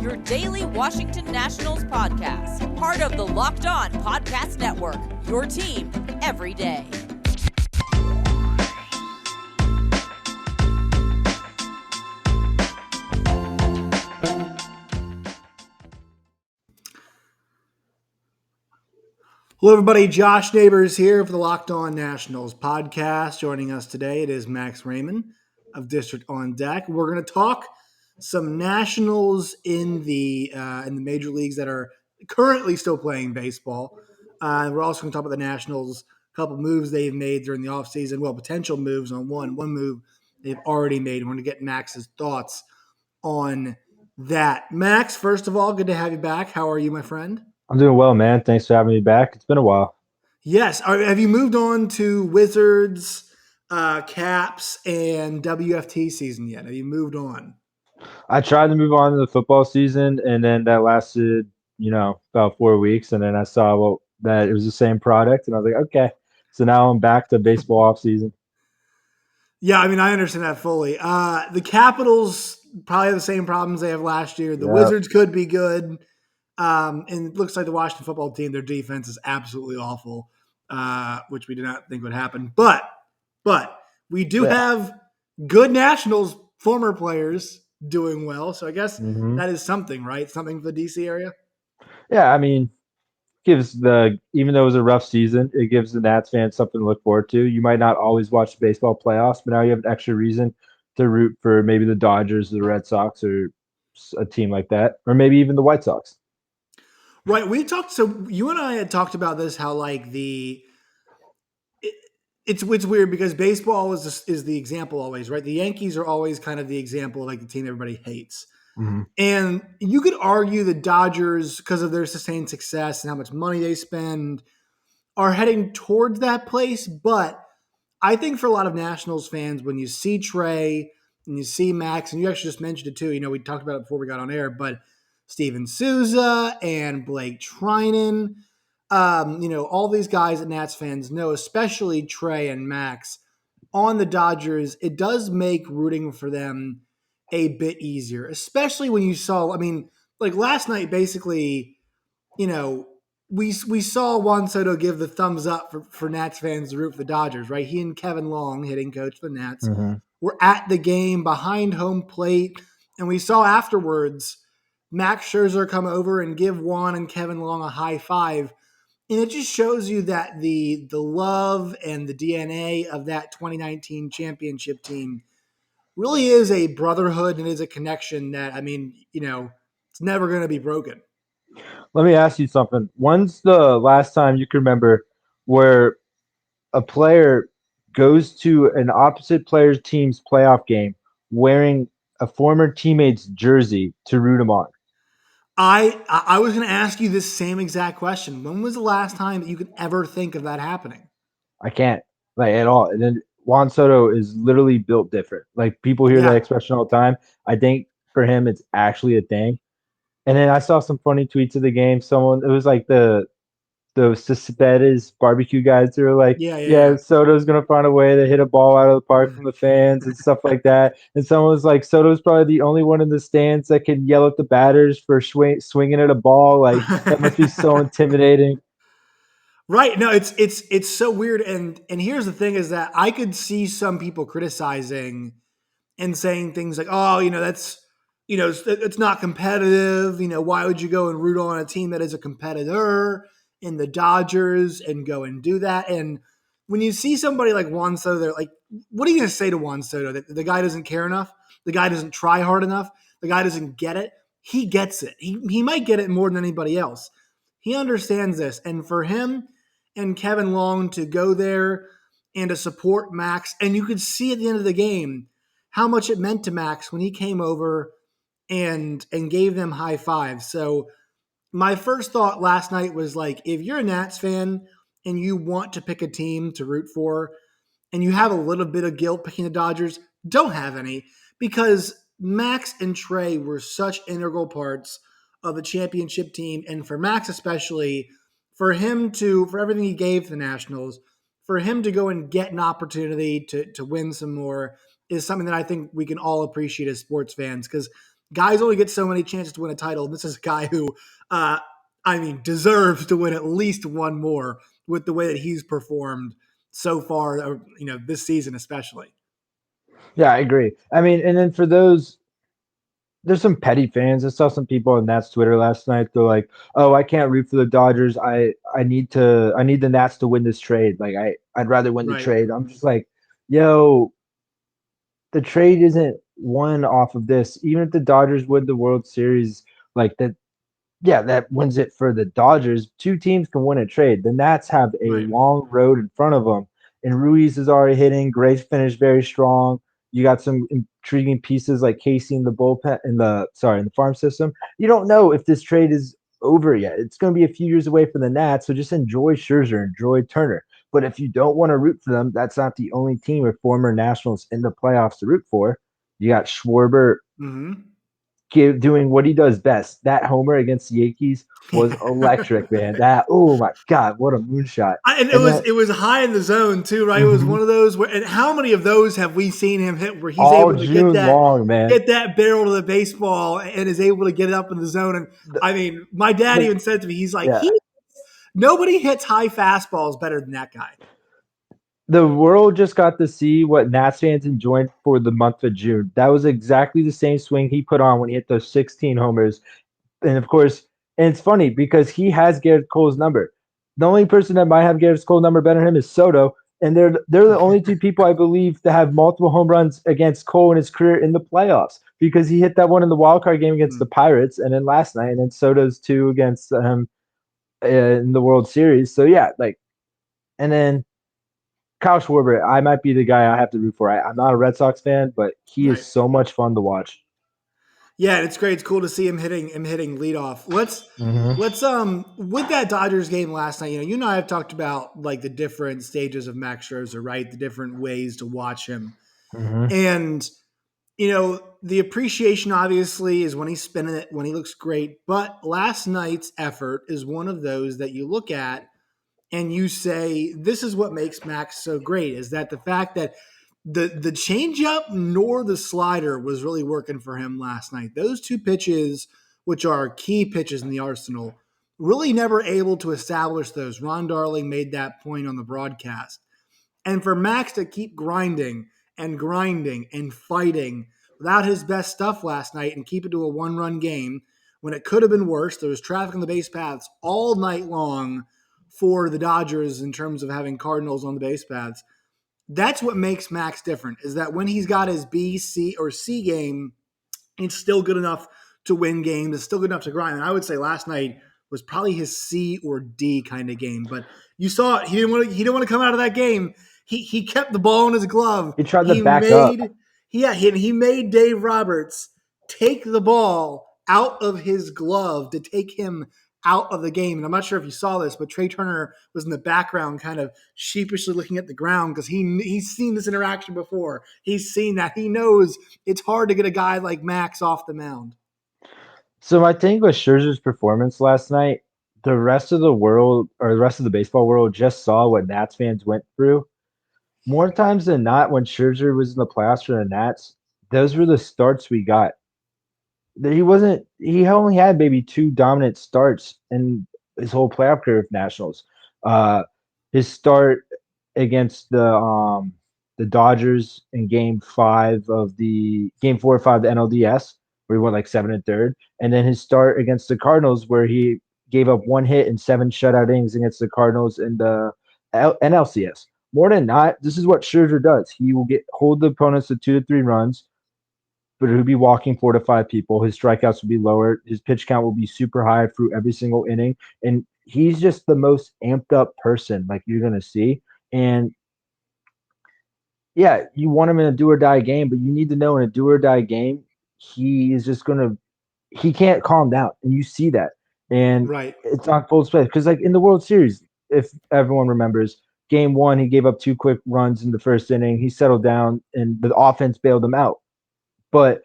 your daily Washington Nationals podcast, part of the Locked On Podcast Network, your team every day. Hello, everybody. Josh Neighbors here for the Locked On Nationals podcast. Joining us today, it is Max Rayman of District on Deck. We're going to talk some Nationals in the major leagues that are currently still playing baseball. We're also going to talk about the Nationals, a couple moves they've made during the offseason. Well, potential moves on one move they've already made. We're going to get Max's thoughts on that. Max, first of all, good to have you back. How are you, my friend? I'm doing well, man. Thanks for having me back. It's been a while. Yes. Have you moved on to Wizards, Caps, and WFT season yet? Have you moved on? I tried to move on to the football season, and then that lasted, about 4 weeks. And then I saw that it was the same product, and I was like, okay. So now I'm back to baseball off season. Yeah, I mean, I understand that fully. The Capitals probably have the same problems they have last year. The Yep. Wizards could be good. And it looks like the Washington football team, their defense is absolutely awful, which we did not think would happen. But we do have good Nationals former players doing well. So I guess that is something, right? Something for the DC area? Yeah, I mean, even though it was a rough season, it gives the Nats fans something to look forward to. You might not always watch the baseball playoffs, but now you have an extra reason to root for maybe the Dodgers, the Red Sox, or a team like that, or maybe even the White Sox. Right. So you and I had talked about this, how like it's weird because baseball is the example always, right? The Yankees are always kind of the example of like the team everybody hates. Mm-hmm. And you could argue the Dodgers, because of their sustained success and how much money they spend, are heading towards that place. But I think for a lot of Nationals fans, when you see Trey and you see Max, and you actually just mentioned it too, we talked about it before we got on air, but Steven Souza and Blake Trinan, all these guys that Nats fans know, especially Trey and Max, on the Dodgers, it does make rooting for them a bit easier, especially when you saw, like last night, basically, we saw Juan Soto give the thumbs up for Nats fans to root for the Dodgers, right? He and Kevin Long, hitting coach for the Nats, were at the game behind home plate, and we saw afterwards Max Scherzer come over and give Juan and Kevin Long a high five. And it just shows you that the love and the DNA of that 2019 championship team really is a brotherhood and is a connection that, it's never going to be broken. Let me ask you something. When's the last time you can remember where a player goes to an opposite player's team's playoff game wearing a former teammate's jersey to root him on? I was going to ask you this same exact question. When was the last time that you could ever think of that happening? I can't, at all. And then Juan Soto is literally built different. Like, people hear that expression all the time. I think for him, it's actually a thing. And then I saw some funny tweets of the game. It was like those Cespedes barbecue guys who are like, yeah, Soto's going to find a way to hit a ball out of the park from the fans and stuff like that. And someone was like, Soto's probably the only one in the stands that can yell at the batters for swinging at a ball. Like, that must be so intimidating. Right. No, it's so weird. And here's the thing is that I could see some people criticizing and saying things like, oh, that's, it's not competitive. Why would you go and root on a team that is a competitor in the Dodgers and go and do that? And when you see somebody like Juan Soto, they're like, what are you going to say to Juan Soto? That the guy doesn't care enough? The guy doesn't try hard enough? The guy doesn't get it? He gets it. He might get it more than anybody else. He understands this. And for him and Kevin Long to go there and to support Max, and you could see at the end of the game how much it meant to Max when he came over and gave them high fives. So my first thought last night was like, if you're a Nats fan and you want to pick a team to root for and you have a little bit of guilt picking the Dodgers, don't have any, because Max and Trey were such integral parts of the championship team. And for Max especially, for everything he gave to the Nationals, for him to go and get an opportunity to win some more is something that I think we can all appreciate as sports fans. Because Guys only get so many chances to win a title. And this is a guy who, deserves to win at least one more with the way that he's performed so far, this season especially. Yeah, I agree. I mean, and then for those, there's some petty fans. I saw some people on Nats Twitter last night. They're like, "Oh, I can't root for the Dodgers. I need the Nats to win this trade. Like I'd rather win the Right. trade." I'm just like, "Yo, the trade isn't won off of this. Even if the Dodgers win the World Series, like that, yeah, that wins it for the Dodgers. Two teams can win a trade. The Nats have a Right. long road in front of them, and Ruiz is already hitting. Gray's finished very strong. You got some intriguing pieces like Casey in the bullpen in the farm system. You don't know if this trade is over yet. It's going to be a few years away for the Nats, so just enjoy Scherzer, enjoy Turner. But if you don't want to root for them, that's not the only team with former Nationals in the playoffs to root for. You got Schwarber Mm-hmm. doing what he does best. That homer against the Yankees was electric, man. That oh my god, what a moonshot! And it And was then it was high in the zone too, right? It was one of those where, and how many of those have we seen him hit where he's all able to get June that long, man. barrel to the baseball and is able to get it up in the zone? And The, my dad the even said to me, he's like, yeah, nobody hits high fastballs better than that guy. the world just got to see what Nats fans enjoyed for the month of June. That was exactly the same swing he put on when he hit those 16 homers. And of course, and it's funny because he has Garrett Cole's number. The only person that might have Garrett Cole's number better than him is Soto, and they're the only two people I believe to have multiple home runs against Cole in his career in the playoffs because he hit that one in the wild card game against the Pirates, and then last night, and then Soto's two against in the World Series. So yeah, like, and then Kyle Schwarber, I might be the guy I have to root for. I'm not a Red Sox fan, but he is Right. so much fun to watch. Yeah, it's great. It's cool to see him hitting leadoff. Let's with that Dodgers game last night, you and I have talked about like the different stages of Max Scherzer, right? The different ways to watch him. Mm-hmm. And the appreciation obviously is when he's spinning it, when he looks great. But last night's effort is one of those that you look at and you say, this is what makes Max so great, is that the fact that the changeup nor the slider was really working for him last night. Those two pitches, which are key pitches in the arsenal, really never able to establish those. Ron Darling made that point on the broadcast. And for Max to keep grinding and fighting without his best stuff last night and keep it to a one-run game when it could have been worse. There was traffic on the base paths all night long for the Dodgers in terms of having Cardinals on the base paths. That's what makes Max different, is that when he's got his B, C, or C game, it's still good enough to win games. It's still good enough to grind. And I would say last night was probably his C or D kind of game. But you saw it. He didn't want to come out of that game. He kept the ball in his glove. He tried to He back up. made he made Dave Roberts take the ball out of his glove to take him out of the game. And I'm not sure if you saw this, but Trey Turner was in the background kind of sheepishly looking at the ground because he's seen this interaction before. He's seen that. He knows it's hard to get a guy like Max off the mound. So my thing with Scherzer's performance last night, the rest of the world or the rest of the baseball world just saw what Nats fans went through. More times than not, when Scherzer was in the playoffs for the Nats, those were the starts we got. He wasn't. He only had maybe two dominant starts in his whole playoff career of Nationals. Uh, his start against the Dodgers in Game 4 or 5 of the NLDS, where he went like 7 1/3, and then his start against the Cardinals, where he gave up one hit and 7 shutout innings against the Cardinals in the NLCS. More than not, this is what Scherzer does. He will hold the opponents to 2 to 3 runs, but he'll be walking 4 to 5 people. His strikeouts will be lower. His pitch count will be super high through every single inning. And he's just the most amped up person like you're gonna see. And yeah, you want him in a do or die game, but you need to know in a do or die game, he can't calm down. And you see that. And Right. it's on full display. Because like in the World Series, if everyone remembers, game one, he gave up 2 quick runs in the first inning. He settled down and the offense bailed him out. But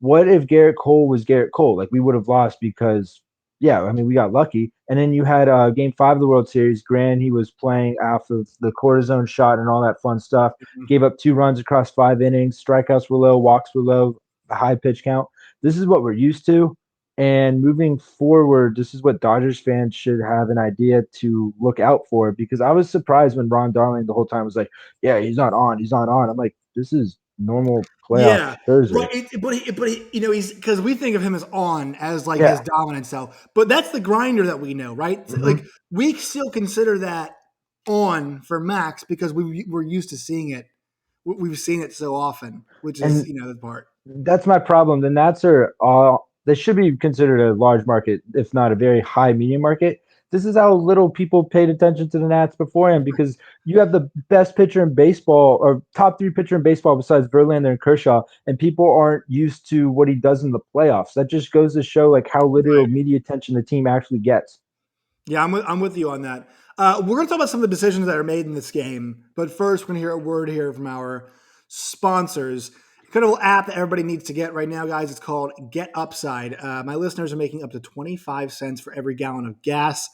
what if Garrett Cole was Garrett Cole? Like we would have lost because, yeah, I mean we got lucky. And then you had Game 5 of the World Series. Grant, he was playing off of the cortisone shot and all that fun stuff. Gave up 2 runs across 5 innings. Strikeouts were low, walks were low, a high pitch count. this is what we're used to. And moving forward, this is what Dodgers fans should have an idea to look out for. Because I was surprised when Ron Darling the whole time was like, "Yeah, he's not on. He's not on." I'm like, "This is normal playoff Yeah, right. Thursday." He's because we think of him as on as like his Yeah. dominant self, but that's the grinder that we know, right? Like Hmm. we still consider that on for Max because we're used to seeing it. We've seen it so often, which is And the part. that's my problem. The Nats are all they should be considered a large market, if not a very high medium market. This is how little people paid attention to the Nats beforehand because you have the best pitcher in baseball or top three pitcher in baseball besides Verlander and Kershaw, and people aren't used to what he does in the playoffs. That just goes to show like how little Right. media attention the team actually gets. Yeah, I'm with you on that. We're going to talk about some of the decisions that are made in this game, but first, we're going to hear a word here from our sponsors. Incredible app that everybody needs to get right now, guys. It's called Get Upside. My listeners are making up to 25 cents for every gallon of gas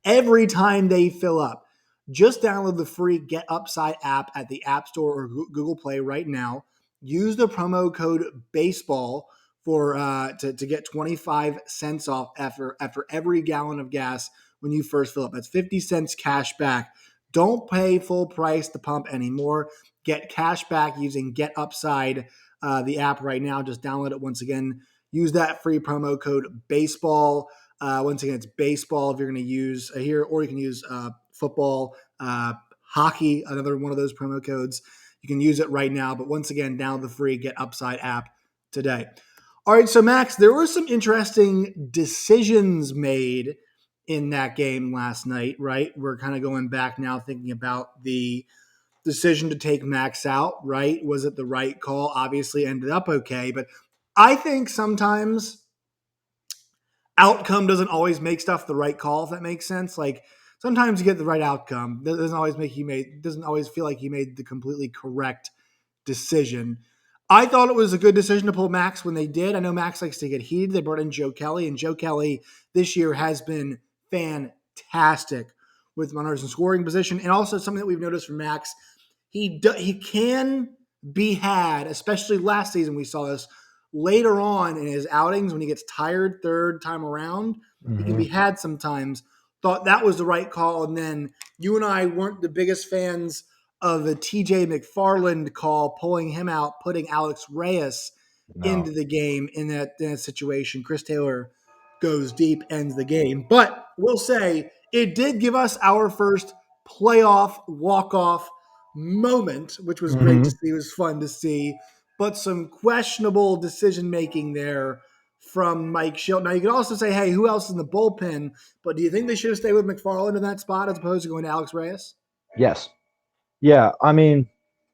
every time they fill up. Just download the free Get Upside app at the App Store or Google Play right now. Use the promo code BASEBALL for to get 25 cents off after every gallon of gas when you first fill up. That's 50 cents cash back. Don't pay full price to pump anymore. Get cash back using Get Upside, the app right now. Just download it once again. Use that free promo code BASEBALL. Once again, it's baseball if you're going to use here, or you can use football, hockey, another one of those promo codes. You can use it right now. But once again, download the free Get Upside app today. All right, so Max, there were some interesting decisions made in that game last night, right? We're kind of going back now thinking about the decision to take Max out, right? Was it the right call? Obviously ended up okay, but I think sometimes outcome doesn't always make stuff the right call, if that makes sense. Like sometimes you get the right outcome. That doesn't always feel like you made the completely correct decision. I thought it was a good decision to pull Max when they did. I know Max likes to get heated. They brought in Joe Kelly, and Joe Kelly this year has been fantastic with runners in scoring position. And also something that we've noticed from Max, he can be had, especially last season we saw this later on in his outings when he gets tired third time around. He can Hmm. be had sometimes. Thought that was the right call. And then you and I weren't the biggest fans of the TJ McFarland call, pulling him out, putting Alex Reyes No. into the game in that situation. Chris Taylor goes deep, ends the game. But we'll say it did give us our first playoff walk-off moment, which was great to Hmm. see. It was fun to see. But some questionable decision making there from Mike Schilt. Now you could also say, hey, who else is in the bullpen? But do you think they should have stayed with McFarland in that spot as opposed to going to Alex Reyes? Yes. Yeah, I mean,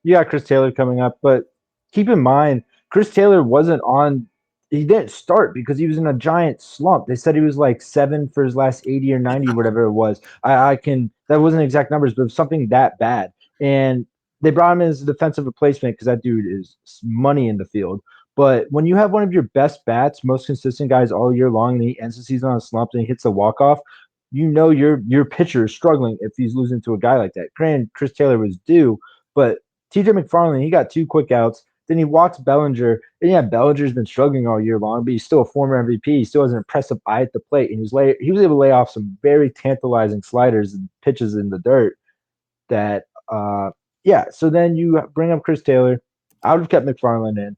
you got Chris Taylor coming up, but keep in mind, Chris Taylor wasn't on. He didn't start because he was in a giant slump. They said he was like 7 for his last 80 or 90, whatever it was. I can that wasn't exact numbers, but it was something that bad. And they brought him in as a defensive replacement because that dude is money in the field. But when you have one of your best bats, most consistent guys all year long, and he ends the season on a slump and he hits a walk off, you know your pitcher is struggling if he's losing to a guy like that. Granted, Chris Taylor was due, but TJ McFarland, he got 2 quick outs. Then he walks Bellinger. And yeah, Bellinger's been struggling all year long, but he's still a former MVP. He still has an impressive eye at the plate, and he was able to lay off some very tantalizing sliders and pitches in the dirt. That yeah. So then you bring up Chris Taylor. I would have kept McFarland in,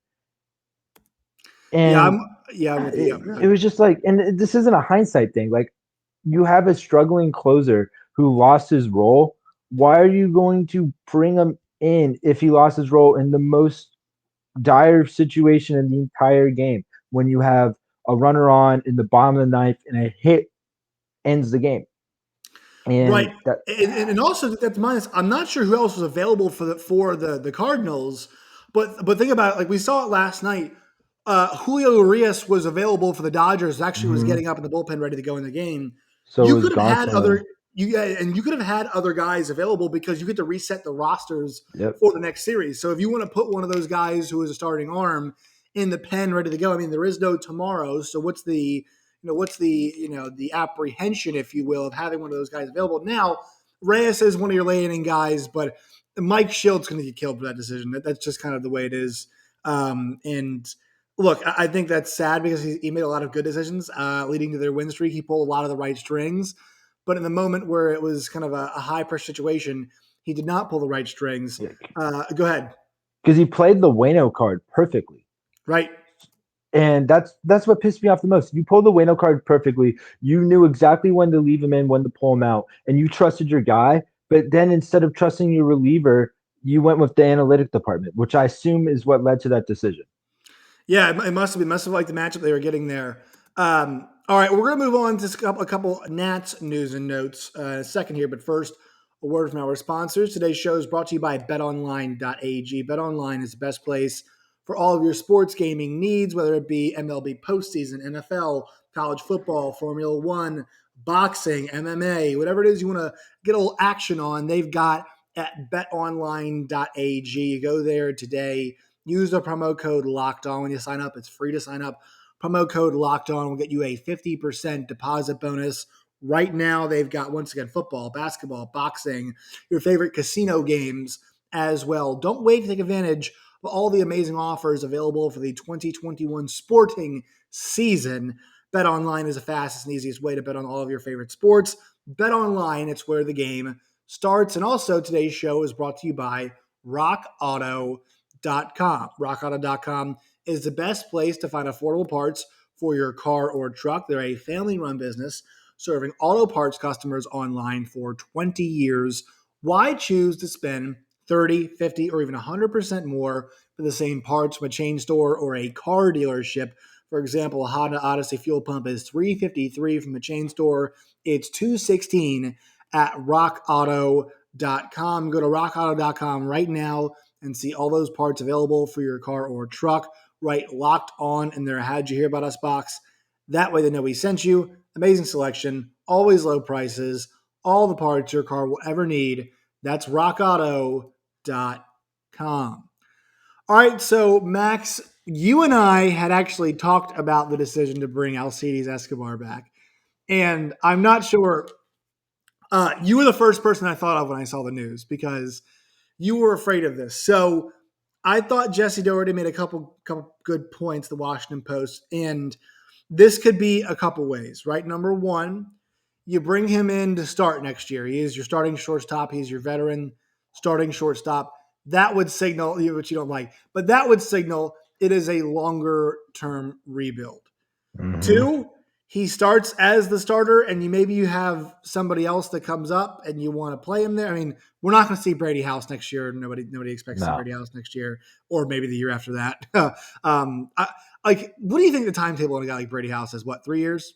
Yeah, and I'm with you. Yeah, go it ahead. was just like, and this isn't a hindsight thing. Like you have a struggling closer who lost his role. Why are you going to bring him in if he lost his role in the most dire situation in the entire game when you have a runner on in the bottom of the ninth and a hit ends the game? Right. And that, And also that's minus. I'm not sure who else was available for the Cardinals, but think about it. Like we saw it last night. Julio Urias was available for the Dodgers. Actually, was mhm. getting up in the bullpen, ready to go in the game. So You was could have had Gonsolin. you could have had other guys available because you get to reset the rosters Yep. for the next series. So if you want to put one of those guys who is a starting arm in the pen, ready to go. I mean, there is no tomorrow. So what's the apprehension, if you will, of having one of those guys available. Now, Reyes is one of your late inning guys, but Mike Shield's going to get killed for that decision. That's just kind of the way it is. And Look, I think that's sad because he made a lot of good decisions leading to their win streak. He pulled a lot of the right strings, but in the moment where it was kind of a high pressure situation, he did not pull the right strings. Yeah, Go ahead. because he played the Wayno card perfectly. Right. And that's what pissed me off the most. You pulled the Wayno card perfectly. You knew exactly when to leave him in, when to pull him out, and you trusted your guy. But then instead of trusting your reliever, you went with the analytic department, which I assume is what led to that decision. Yeah, it must have been. Must have liked the matchup they were getting there. All right, we're going to move on to a couple Nats news and notes in a second here. But first, a word from our sponsors. Today's show is brought to you by BetOnline.ag. BetOnline is the best place for all of your sports gaming needs, whether it be MLB postseason, NFL, college football, Formula One, boxing, MMA, whatever it is you want to get a little action on. They've got at BetOnline.ag. You go there today. Use the promo code Locked On when you sign up. It's free to sign up. Promo code Locked On will get you a 50% deposit bonus. Right now, they've got, once again, football, basketball, boxing, your favorite casino games as well. Don't wait to take advantage of all the amazing offers available for the 2021 sporting season. Bet Online is the fastest and easiest way to bet on all of your favorite sports. Bet Online, it's where the game starts. And also, today's show is brought to you by RockAuto.com. RockAuto.com is the best place to find affordable parts for your car or truck. They're a family-run business serving auto parts customers online for 20 years. Why choose to spend 30, 50, or even 100% more for the same parts from a chain store or a car dealership? For example, a Honda Odyssey fuel pump is $353 from a chain store. It's $216 at RockAuto.com. Go to RockAuto.com right now and see all those parts available for your car or truck. Right, Locked On in their How'd You Hear About Us box. That way they know we sent you. Amazing selection, always low prices, all the parts your car will ever need. That's rockauto.com. All right, so Max, you and I had actually talked about the decision to bring Alcides Escobar back. And I'm not sure, you were the first person I thought of when I saw the news because you were afraid of this. So I thought Jesse Doherty made a couple good points, the Washington Post, and this could be a couple ways, right? Number one, you bring him in to start next year. He is your starting shortstop. He's your veteran starting shortstop. That would signal, which you don't like, but that would signal it is a longer term rebuild. Mm-hmm. Two, he starts as the starter, and maybe you have somebody else that comes up and you want to play him there. I mean, we're not going to see Brady House next year. Nobody expects to see No, Brady House next year, or maybe the year after that. What do you think the timetable on a guy like Brady House is? What, 3 years?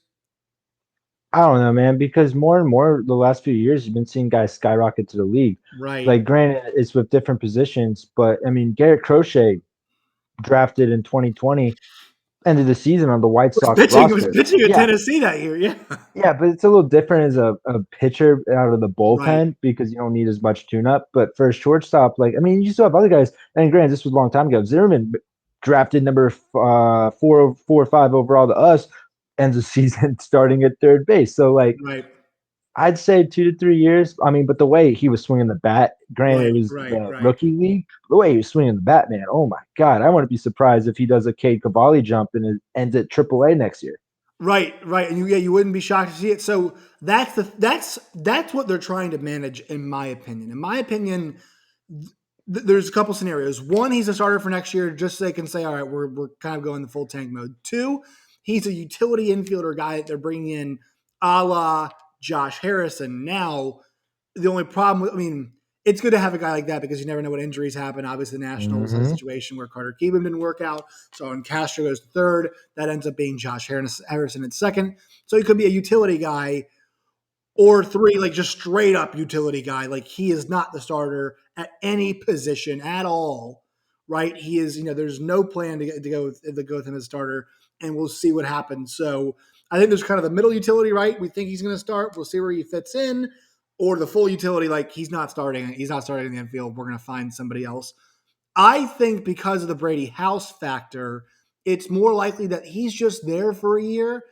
I don't know, man. Because more and more the last few years, you've been seeing guys skyrocket to the league. Right. Like, granted, it's with different positions, but I mean, Garrett Crochet drafted in 2020, ended the season on the White Sox Was roster. pitching at Yeah, Tennessee that year. Yeah. yeah, but it's a little different as a pitcher out of the Right. bullpen because you don't need as much tune-up. But for a shortstop, like, I mean, you still have other guys. And granted, this was a long time ago. Zimmerman drafted number 4 or 5 overall to us, ends the season starting at third base. So, like, Right. I'd say 2 to 3 years. I mean, but the way he was swinging the bat, granted, it Right. was Right. the Right. rookie league. The way he was swinging the bat, man, oh my God. I wouldn't be surprised if he does a Cade Cavalli jump and it ends at AAA next year. Right, right, and you wouldn't be shocked to see it. So that's what they're trying to manage, in my opinion. In my opinion, there's a couple scenarios. One, he's a starter for next year, just so they can say, all right, we're kind of going the full tank mode. Two, he's a utility infielder guy that they're bringing in, a la Josh Harrison. Now, the only problem, I mean, it's good to have a guy like that because you never know what injuries happen. Obviously, the Nationals had a Mm-hmm. situation where Carter Kieboom didn't work out. So when Castro goes to third, that ends up being Josh Harrison at second. So he could be a utility guy, or three, like just straight up utility guy. Like he is not the starter at any position at all, right? He is, there's no plan to go with him as starter, and we'll see what happens. So I think there's kind of the middle utility, right? We think he's going to start. We'll see where he fits in, or the full utility, like he's not starting. He's not starting in the infield. We're going to find somebody else. I think because of the Brady House factor, it's more likely that he's just there for a year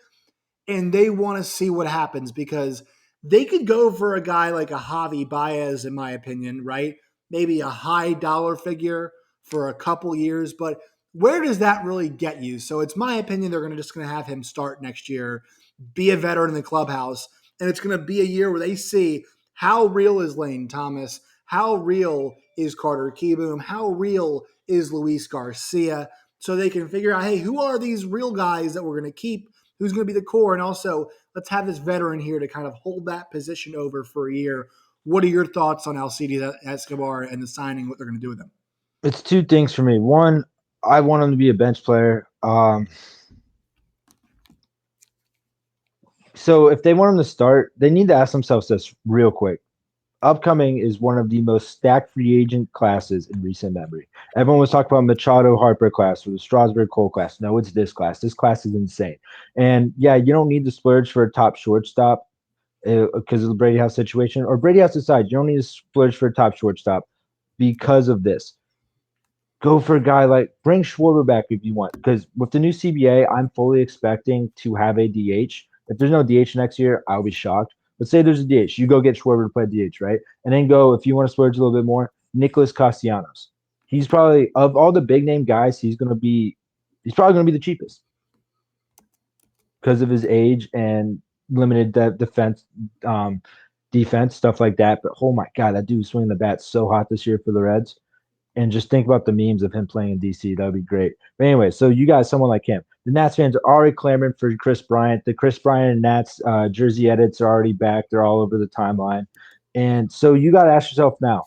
and they want to see what happens because they could go for a guy like a Javi Baez, in my opinion, right? Maybe a high dollar figure for a couple years, but where does that really get you? So it's my opinion they're just going to have him start next year, be a veteran in the clubhouse, and it's going to be a year where they see how real is Lane Thomas, how real is Carter Kieboom, how real is Luis Garcia, so they can figure out, hey, who are these real guys that we're going to keep? Who's going to be the core? And also, let's have this veteran here to kind of hold that position over for a year. What are your thoughts on Alcides Escobar and the signing, what they're going to do with him? It's two things for me. One, I want him to be a bench player. So if they want him to start, they need to ask themselves this real quick. Upcoming is one of the most stacked free agent classes in recent memory. Everyone was talking about Machado Harper class or the Strasburg Cole class. No, it's this class. This class is insane. And yeah, you don't need to splurge for a top shortstop because of the Brady House situation. Or Brady House aside, you don't need to splurge for a top shortstop because of this. Go for a guy like bring Schwarber back if you want. Because with the new CBA, I'm fully expecting to have a DH. If there's no DH next year, I'll be shocked. Let's say there's a DH. You go get Schwarber to play DH, right? And then go, if you want to splurge a little bit more, Nicholas Castellanos. He's probably, of all the big name guys, he's probably going to be the cheapest because of his age and limited defense, stuff like that. But oh my God, that dude's swinging the bat so hot this year for the Reds. And just think about the memes of him playing in DC. That would be great. But anyway, so you got someone like him. The Nats fans are already clamoring for Chris Bryant. The Chris Bryant and Nats jersey edits are already back. They're all over the timeline. And so you got to ask yourself now,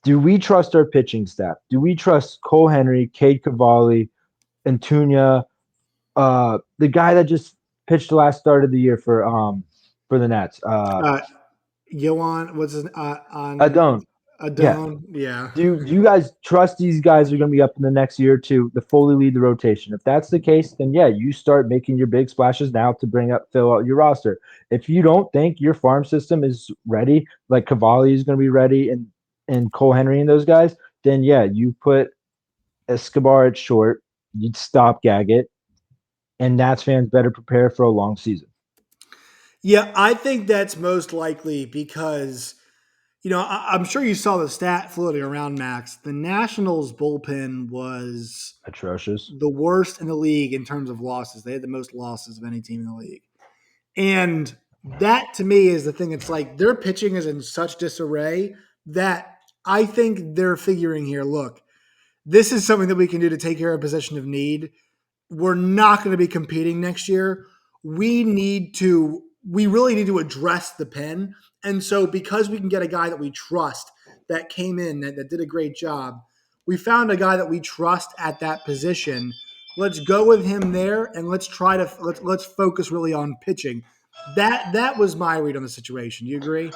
do we trust our pitching staff? Do we trust Cole Henry, Cade Cavalli, Antuna, the guy that just pitched the last start of the year for the Nats? Yohan, what's his on Adone. Adone? Yeah. Do you guys trust these guys are going to be up in the next year or two to fully lead the rotation? If that's the case, then yeah, you start making your big splashes now to fill out your roster. If you don't think your farm system is ready, like Cavalli is going to be ready and Cole Henry and those guys, then yeah, you put Escobar at short, you'd stopgag it, and Nats fans better prepare for a long season. Yeah, I think that's most likely because – I'm sure you saw the stat floating around, Max. The Nationals bullpen was atrocious, the worst in the league in terms of losses. They had the most losses of any team in the league. And that, to me, is the thing. It's like their pitching is in such disarray that I think they're figuring here, look, this is something that we can do to take care of a position of need. We're not going to be competing next year. We really need to address the pen. And so because we can get a guy that we trust that came in, that did a great job, we found a guy that we trust at that position. Let's go with him there and let's focus really on pitching. That was my read on the situation. Do you agree?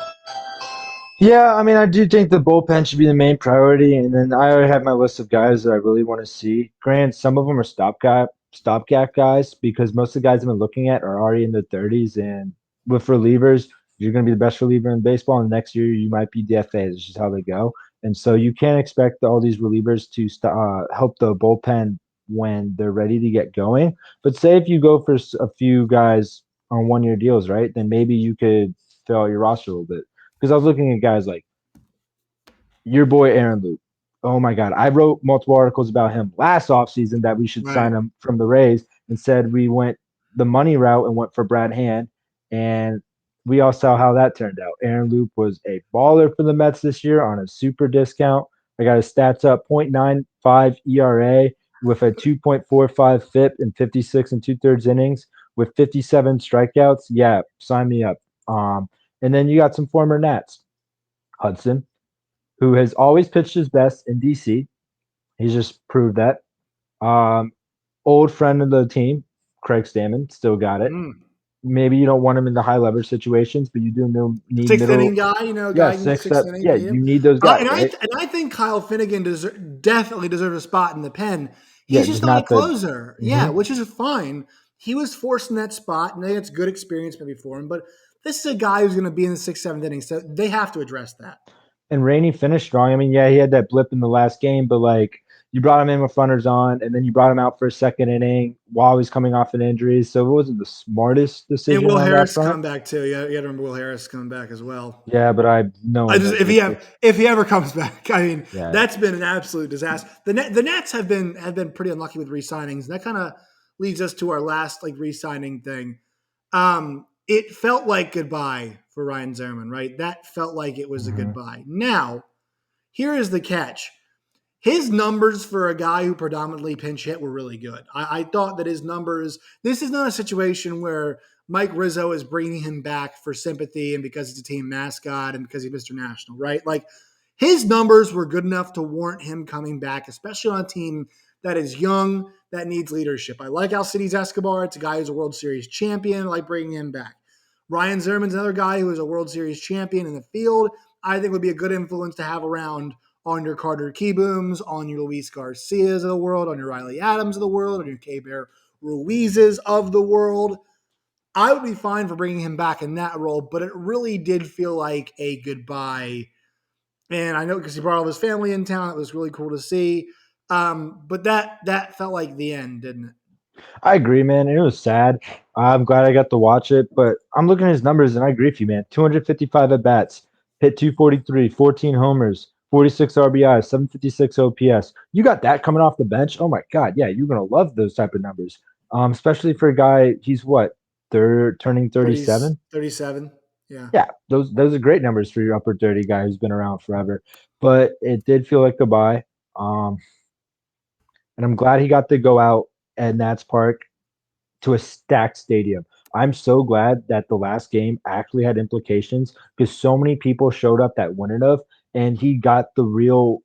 Yeah, I mean, I do think the bullpen should be the main priority, and then I already have my list of guys that I really want to see. Grant, some of them are stopgap guys because most of the guys I've been looking at are already in their 30s, and with relievers, you're going to be the best reliever in baseball, and next year you might be DFA. This is how they go, and so you can't expect all these relievers to help the bullpen when they're ready to get going. But say if you go for a few guys on 1-year deals, right? Then maybe you could fill out your roster a little bit. Because I was looking at guys like your boy Aaron Luke. Oh my God. I wrote multiple articles about him last offseason that we should sign him from the Rays and said we went the money route and went for Brad Hand. And we all saw how that turned out. Aaron Luke was a baller for the Mets this year on a super discount. I got his stats up 0.95 ERA with a 2.45 FIP in 56 and 2/3 innings with 57 strikeouts. Yeah, sign me up. And then you got some former Nats. Hudson, who has always pitched his best in DC. He's just proved that. Old friend of the team, Craig Stammen, still got it. Maybe you don't want him in the high leverage situations, but you do need sixth inning guy, guy in the sixth inning. Yeah, you need those guys. Right? I think Kyle Finnegan definitely deserves a spot in the pen. He's just not a closer. Yeah, which is fine. He was forced in that spot, and it's good experience maybe for him, but this is a guy who's going to be in the 6th, 7th inning, so they have to address that. And Rainey finished strong. I mean, yeah, he had that blip in the last game, but You brought him in with runners on, and then you brought him out for a second inning while he's coming off an injury. So it wasn't the smartest And decision Will on that Harris front. come back too. Yeah, you got to remember Will Harris coming back as well. Yeah, but no I one just knows what if he ever comes back, I mean, yeah. that's been an absolute disaster. The Nets have been pretty unlucky with re-signings. And that kind of leads us to our last like re-signing thing. It felt like goodbye for Ryan Zimmerman, right? That felt like it was a Mhm. goodbye. Now, here is the catch. His numbers for a guy who predominantly pinch hit were really good. I thought that his numbers, this is not a situation where Mike Rizzo is bringing him back for sympathy and because he's a team mascot and because he's Mr. National, right? Like his numbers were good enough to warrant him coming back, especially on a team that is young, that needs leadership. I like Alcides Escobar. It's a guy who's a World Series champion. I like bringing him back. Ryan Zimmerman's another guy who is a World Series champion in the field. I think would be a good influence to have around on your Carter Keybooms, on your Luis Garcias of the world, on your Riley Adams of the world, on your K-Bear Ruizes of the world. I would be fine for bringing him back in that role, but it really did feel like a goodbye. And I know because he brought all his family in town, it was really cool to see. But that felt like the end, didn't it? I agree, man. It was sad. I'm glad I got to watch it, but I'm looking at his numbers and I agree with you, man. 255 at bats, hit 243, 14 homers, 46 RBIs, 756 OPS. You got that coming off the bench. Oh my God, yeah, you're gonna love those type of numbers. Especially for a guy, he's what, third turning 30s, 37. 37. Yeah. Yeah, those are great numbers for your upper 30 guy who's been around forever. But it did feel like goodbye. Um, and I'm glad he got to go out at Nats Park to a stacked stadium. I'm so glad that the last game actually had implications because so many people showed up that wouldn't have, and he got the real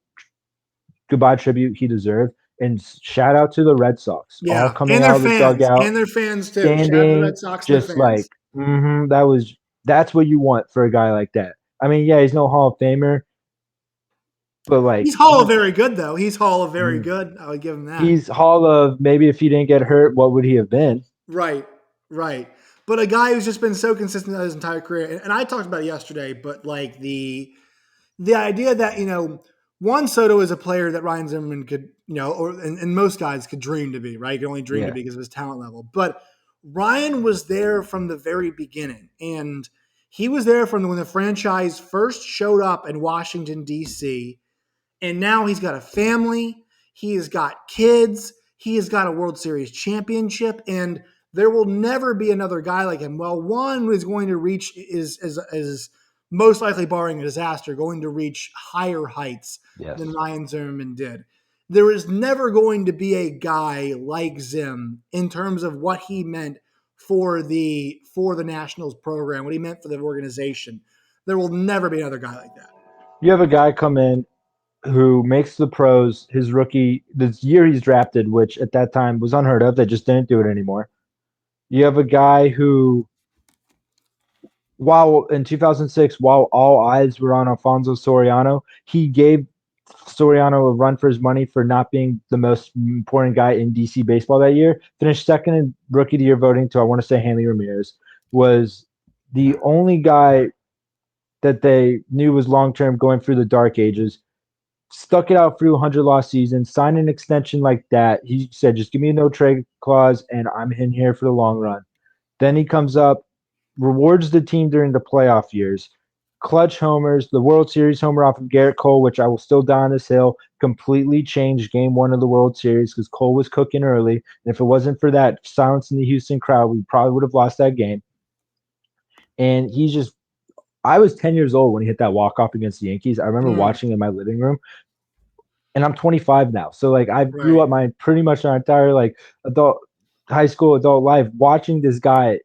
goodbye tribute he deserved. And shout out to the Red Sox, all Yeah. coming out of the dugout, And their fans too. Shout out to the standing Red Sox and their just fans. like, that's what you want for a guy like that. I mean, yeah, he's no Hall of Famer, but like He's Hall of very good, though. He's Hall of very good. I would give him that. he's Hall of maybe if he didn't get hurt, what would he have been? Right, right. But a guy who's just been so consistent his entire career, and I talked about it yesterday, but like the idea that Juan Soto is a player that Ryan Zimmerman could and most guys could dream to be, right? Could only dream to Yeah. be because of his talent level. But Ryan was there from the very beginning, and he was there from when the franchise first showed up in Washington D.C. And now he's got a family. He has got kids. He has got a World Series championship. And there will never be another guy like him. Well, one is going to reach is most likely barring a disaster, going to reach higher heights than Yes. Ryan Zimmerman did. There is never going to be a guy like Zim in terms of what he meant for the Nationals program, what he meant for the organization. There will never be another guy like that. You have a guy come in who makes the pros his rookie this year he's drafted, which at that time was unheard of. They just didn't do it anymore. You have a guy who, while in 2006, while all eyes were on Alfonso Soriano, he gave Soriano a run for his money for not being the most important guy in DC baseball that year. Finished second in rookie of the year voting to, I want to say, Hanley Ramirez. Was the only guy that they knew was long term going through the dark ages. Stuck it out through 100 loss season, signed an extension like that. He said, just give me a no trade clause and I'm in here for the long run. Then he comes up, rewards the team during the playoff years. Clutch homers, the World Series homer off of Garrett Cole, which I will still die on this hill, completely changed game one of the World Series because Cole was cooking early. And if it wasn't for that silence in the Houston crowd, we probably would have lost that game. And he's just, I was 10 years old when he hit that walk off against the Yankees. I remember watching in my living room and I'm 25 now. So like I grew Right. up my pretty much my entire like adult high school adult life watching this guy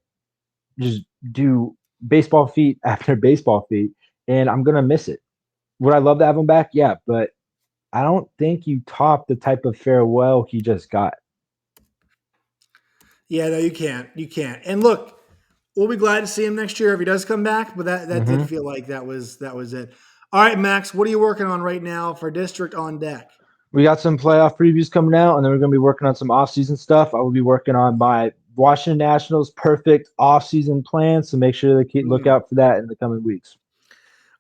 just do baseball feat after baseball feat, and I'm gonna miss it. Would I love to have him back? Yeah, but I don't think you top the type of farewell he just got. Yeah, no, you can't. You can't. And look, we'll be glad to see him next year if he does come back. But that did Mm-hmm. feel like that was it. All right, Max, what are you working on right now for District on Deck? We got some playoff previews coming out, and then we're going to be working on some offseason stuff. I will be working on my Washington Nationals perfect offseason plan, so make sure to keep look Hmm. out for that in the coming weeks.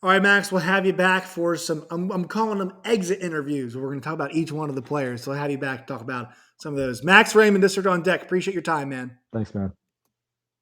All right, Max, we'll have you back for some, I'm calling them exit interviews. We're going to talk about each one of the players. So I'll have you back to talk about some of those. Max, Rayman of District on deck. Appreciate your time, man. Thanks, man.